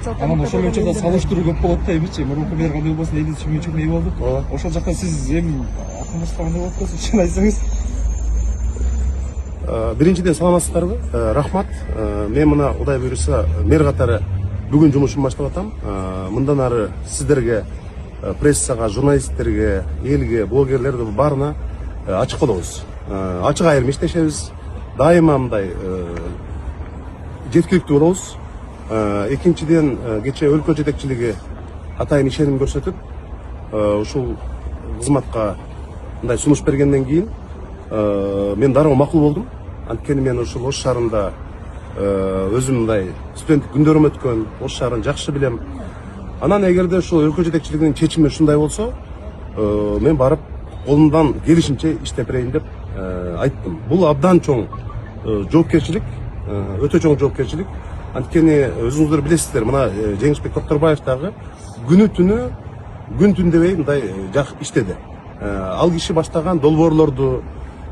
Анан ошол учурда салыштыруу көп болот да эмичи, мурунку мэр кандай болбосун элди түшүнүүчү мээ болду. Ошол жакта сиз эми акылыңызга кандай болуп атат, чын айтсаңыз? Биринчиден саламатсыздарбы? Рахмат. Мен мына Кудай буйруса мэр катары бүгүн жумушумду баштап атам. Мындан ары сиздерге, прессага, журналисттерге, элге, блогерлерге баарына ачык болобуз. Ачык айырым иштешебиз. Дайыма мындай жеткиликтүү болобуз. Экинчиден кечээ өлкө жетекчилиги атайын ишеним көрсөтүп, ушул кызматка мындай сунуш бергенден кийин мен дароо макул болдум. Анткени мен ушул Ош шаарында өзүм мындай студенттик күндөрүм өткөн, Ош шаарын жакшы билем. Анан эгерде ушул өлкө жетекчилигинин чечими ушундай болсо, мен барып колумдан келишинче иштеп берейин деп айттым. Бул абдан чоң жоопкерчилик, өтө чоң жоопкерчилик. Анткени өзүңүздөр билесиздер, мына Жеңишбек Токторбаев дагы күн түн дебей мындай иштеди. Ал киши баштаган долбоорлорду,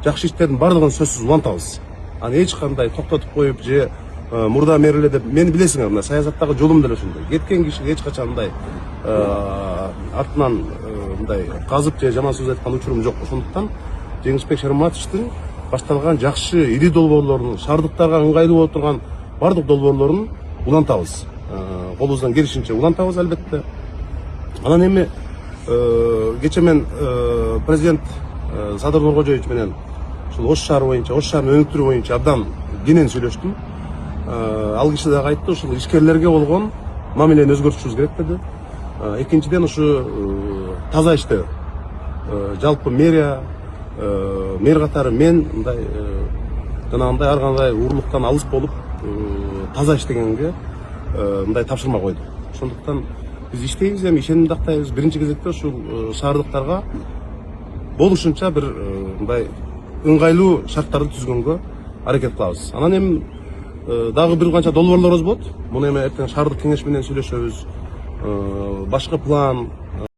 жакшы иштердин баардыгын сөзсүз улантабыз. Аны эч кандай токтотуп коюп же мурда мерле деп, мени билесиңер, мына саясаттагы жолум деле ошондой. Кеткен кишиге эч качан мындай артынан мындай казып же жаман сөз айткан учурум жок. Ошондуктан Жеңишбек Шараматовичтин башталган жакшы ири долбоорлорун, шаардыктарга ыңгайлуу болуп турган бардык долбоорлорун улантабыз. Колубуздан келишинче улантабыз албетте. Анан эми кечээ мен президент Садыр Нуркожоевич менен ушул Ош шаары боюнча, Ош шаарынын өнүктүрүү боюнча абдан кенен сүйлөштүм. Ал киши дагы айтты, ушул ишкерлерге болгон мамилени өзгөртүшүбүз керек деди. Экинчиден ушу таза иштөө. Жалпы мэрия, мэр катары мен мындай жанагындай ар кандай уурулуктан алыс болуп таза иштегенге мындай тапшырма койдук. Ошондуктан биз иштейбиз, эми ишенимди актайбыз. Биринчи кезекте ушул шаардыктарга болушунча бир мындай ыңгайлуу шарттарды түзгөнгө аракет кылабыз. Анан эми дагы бир канча долбоорлорубуз болот. Муну эми эртең шаардык кеңеш менен сүйлөшөбүз. Башкы план,